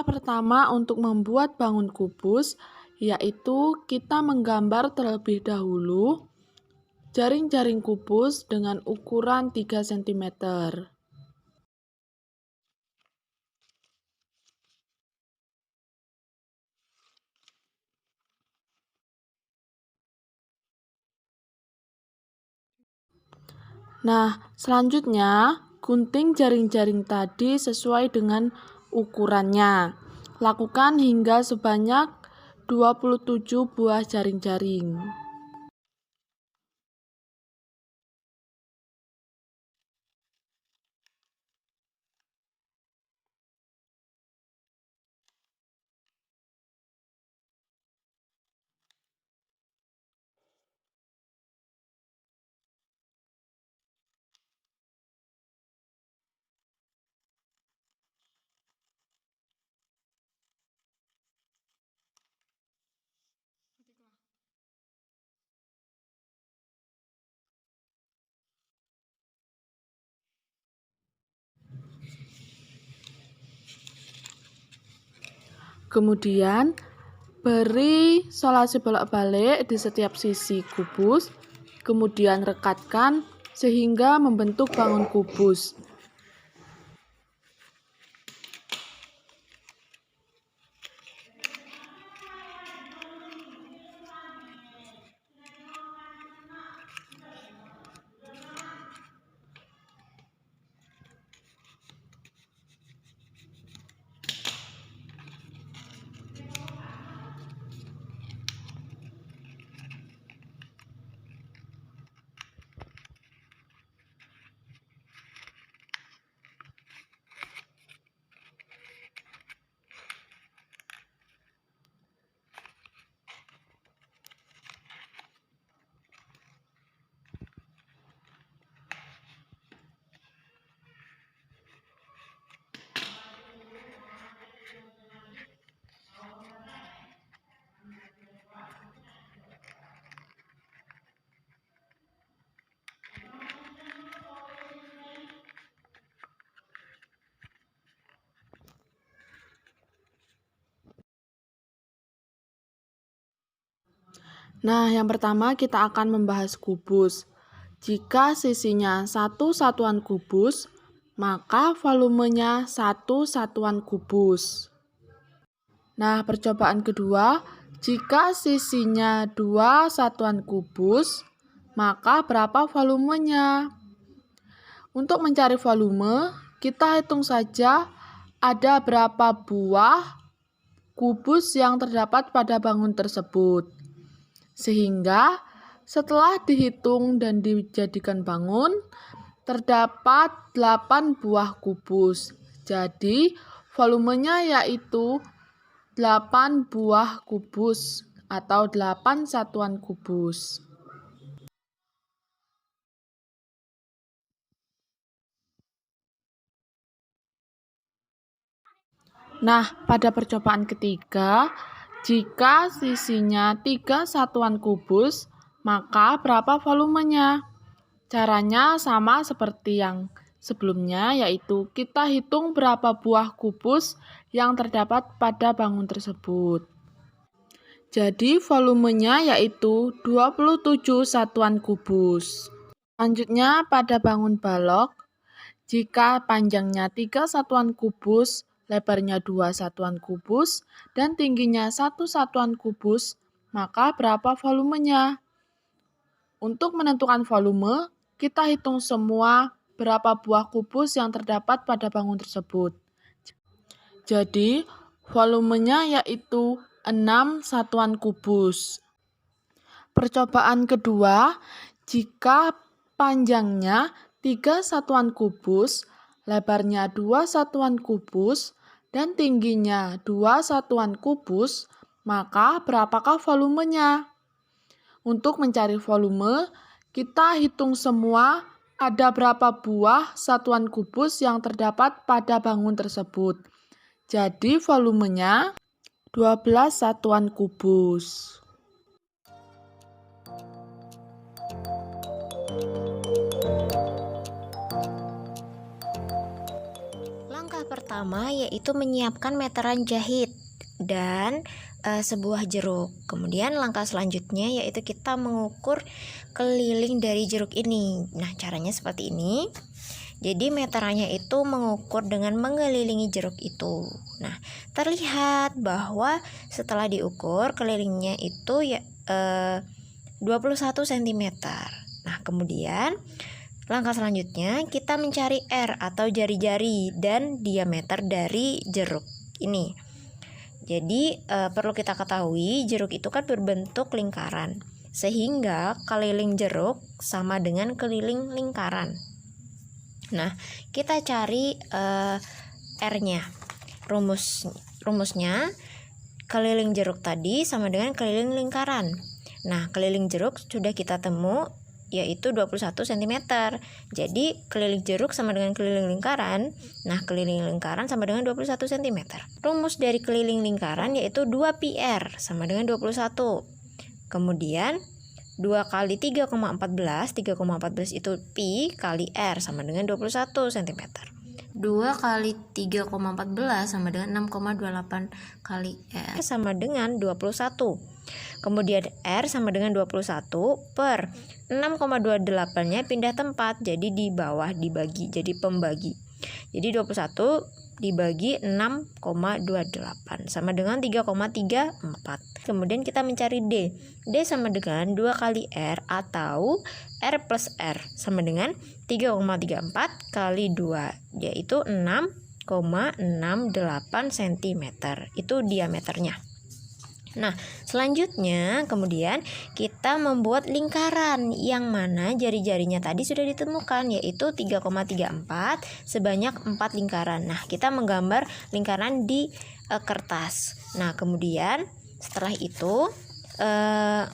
Langkah pertama untuk membuat bangun kubus yaitu kita menggambar terlebih dahulu jaring-jaring kubus dengan ukuran 3 cm. Nah, selanjutnya gunting jaring-jaring tadi sesuai dengan ukurannya. Lakukan hingga sebanyak 27 buah jaring-jaring. Kemudian, beri solasi bolak-balik di setiap sisi kubus, kemudian rekatkan sehingga membentuk bangun kubus. Nah, yang pertama kita akan membahas kubus. Jika sisinya 1 satuan kubus, maka volumenya 1 satuan kubus. Nah, percobaan kedua, jika sisinya 2 satuan kubus, maka berapa volumenya? Untuk mencari volume, kita hitung saja ada berapa buah kubus yang terdapat pada bangun tersebut. Sehingga setelah dihitung dan dijadikan bangun, terdapat 8 buah kubus. Jadi volumenya yaitu 8 buah kubus atau 8 satuan kubus. Nah, pada percobaan ketiga, jika sisinya 3 satuan kubus, maka berapa volumenya? Caranya sama seperti yang sebelumnya, yaitu kita hitung berapa buah kubus yang terdapat pada bangun tersebut. Jadi volumenya yaitu 27 satuan kubus. Selanjutnya pada bangun balok, jika panjangnya 3 satuan kubus, lebarnya 2 satuan kubus, dan tingginya 1 satuan kubus, maka berapa volumenya? Untuk menentukan volume, kita hitung semua berapa buah kubus yang terdapat pada bangun tersebut. Jadi, volumenya yaitu 6 satuan kubus. Percobaan kedua, jika panjangnya 3 satuan kubus, lebarnya 2 satuan kubus, dan tingginya 2 satuan kubus, maka berapakah volumenya? Untuk mencari volume, kita hitung semua ada berapa buah satuan kubus yang terdapat pada bangun tersebut. Jadi volumenya 12 satuan kubus. pertama yaitu menyiapkan meteran jahit dan sebuah jeruk. Kemudian langkah selanjutnya yaitu kita mengukur keliling dari jeruk ini. Nah, caranya seperti ini. Jadi meterannya itu mengukur dengan mengelilingi jeruk itu. Nah, terlihat bahwa setelah diukur kelilingnya itu 21 cm. Nah, kemudian langkah selanjutnya kita mencari R atau jari-jari dan diameter dari jeruk ini. Jadi perlu kita ketahui jeruk itu kan berbentuk lingkaran, sehingga keliling jeruk sama dengan keliling lingkaran. Nah, kita cari R-nya. Rumusnya keliling jeruk tadi sama dengan keliling lingkaran. Nah, keliling jeruk sudah kita temu yaitu 21 cm. Jadi keliling jeruk sama dengan keliling lingkaran. Nah, keliling lingkaran sama dengan 21 cm. Rumus dari keliling lingkaran yaitu 2πr sama dengan 21. Kemudian 2 kali 3,14 itu pi kali r sama dengan 21 cm. 2 kali 3,14 sama dengan 6,28 kali r sama dengan 21. Kemudian R sama dengan 21 per 6,28-nya pindah tempat, jadi di bawah dibagi, jadi pembagi. Jadi 21 dibagi 6,28 sama dengan 3,34. Kemudian kita mencari D. D sama dengan 2 kali R atau R plus R sama dengan 3,34 kali 2, yaitu 6,68 cm. Itu diameternya. Nah, selanjutnya kemudian kita membuat lingkaran yang mana jari-jarinya tadi sudah ditemukan, yaitu 3,34 sebanyak 4 lingkaran. Nah, kita menggambar lingkaran di kertas. Nah, kemudian setelah itu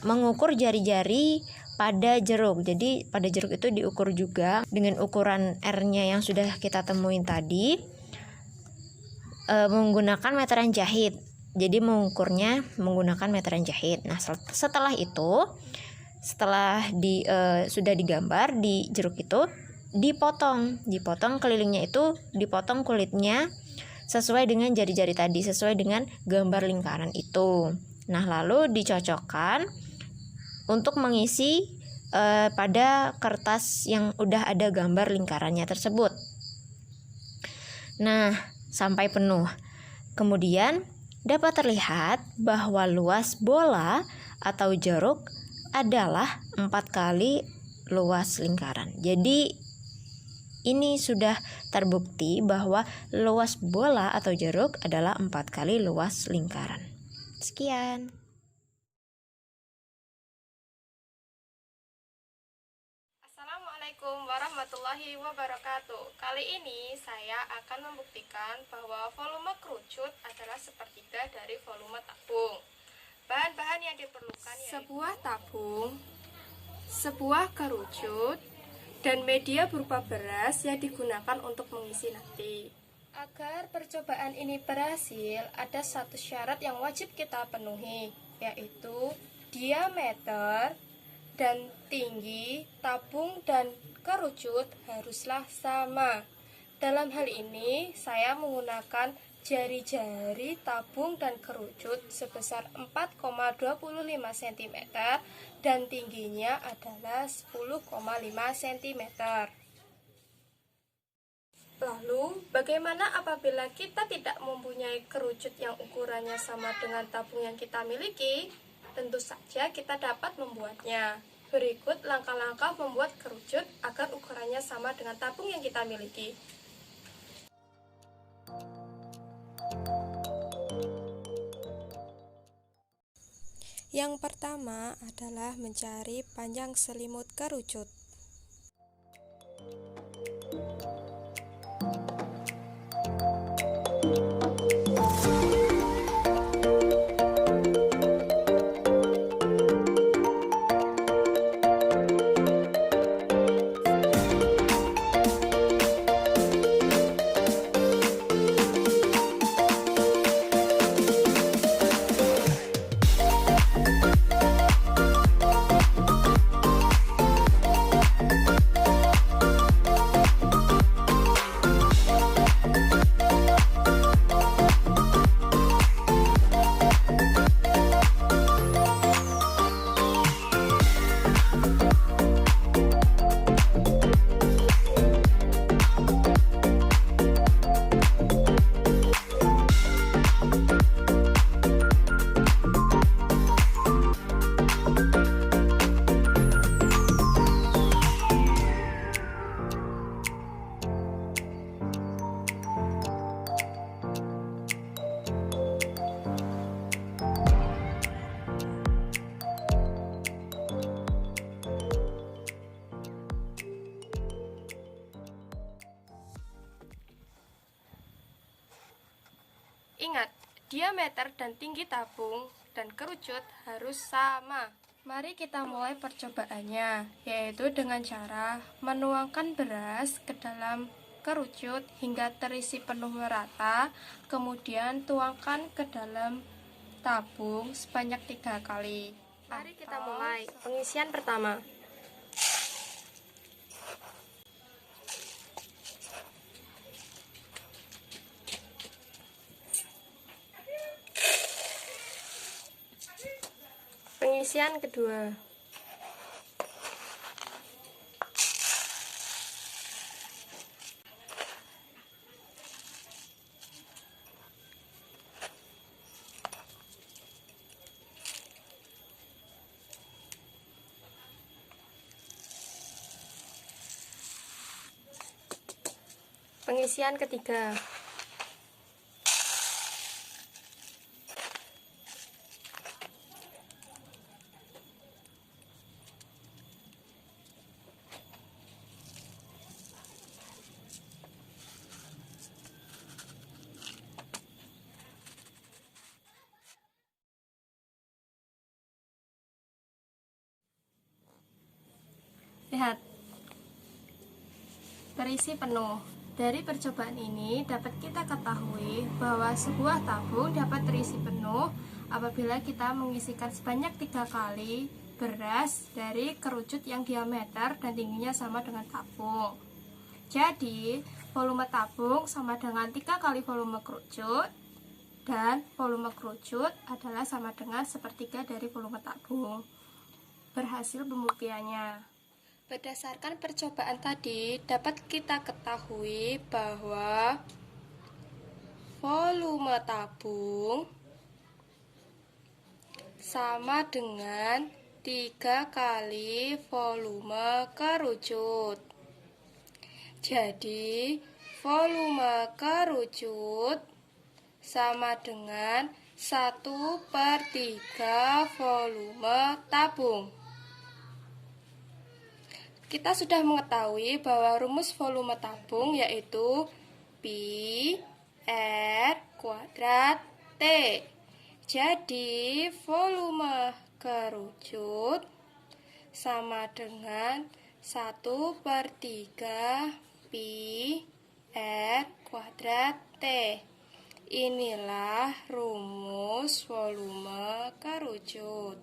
mengukur jari-jari pada jeruk. Jadi pada jeruk itu diukur juga dengan ukuran R-nya yang sudah kita temuin tadi, menggunakan meteran jahit. Jadi mengukurnya menggunakan meteran jahit. Nah, setelah itu, sudah digambar di jeruk itu, dipotong kelilingnya itu, dipotong kulitnya sesuai dengan jari-jari tadi, sesuai dengan gambar lingkaran itu. Nah, lalu dicocokkan untuk mengisi pada kertas yang udah ada gambar lingkarannya tersebut. Nah, sampai penuh. Kemudian dapat terlihat bahwa luas bola atau jeruk adalah 4 kali luas lingkaran. Jadi ini sudah terbukti bahwa luas bola atau jeruk adalah 4 kali luas lingkaran. Sekian. Assalamualaikum warahmatullahi wabarakatuh. Kali ini saya akan membuktikan bahwa volume kerucut adalah sepertiga dari volume tabung. Bahan-bahan yang diperlukan yaitu sebuah tabung, sebuah kerucut, dan media berupa beras yang digunakan untuk mengisi nanti. Agar percobaan ini berhasil, ada satu syarat yang wajib kita penuhi, yaitu diameter dan tinggi tabung dan kerucut haruslah sama. Dalam hal ini, saya menggunakan jari-jari tabung dan kerucut sebesar 4,25 cm dan tingginya adalah 10,5 cm. Lalu, bagaimana apabila kita tidak mempunyai kerucut yang ukurannya sama dengan tabung yang kita miliki? Tentu saja kita dapat membuatnya. Berikut langkah-langkah membuat kerucut agar ukurannya sama dengan tabung yang kita miliki. Yang pertama adalah mencari panjang selimut kerucut. Ingat, diameter dan tinggi tabung dan kerucut harus sama. Mari kita mulai percobaannya, yaitu dengan cara menuangkan beras ke dalam kerucut hingga terisi penuh merata, kemudian tuangkan ke dalam tabung sebanyak 3 kali. Mari kita mulai pengisian pertama. Pengisian kedua. Pengisian ketiga. Lihat, terisi penuh. Dari percobaan ini dapat kita ketahui bahwa sebuah tabung dapat terisi penuh apabila kita mengisikan sebanyak 3 kali beras dari kerucut yang diameter dan tingginya sama dengan tabung. Jadi, volume tabung sama dengan 3 kali volume kerucut, dan volume kerucut adalah sama dengan sepertiga dari volume tabung. Berhasil pembuktiannya. Berdasarkan percobaan tadi, dapat kita ketahui bahwa volume tabung sama dengan 3 kali volume kerucut. Jadi, volume kerucut sama dengan 1/3 volume tabung. Kita sudah mengetahui bahwa rumus volume tabung yaitu Pi R kuadrat T. Jadi, volume kerucut sama dengan 1/3 Pi R kuadrat T. Inilah rumus volume kerucut.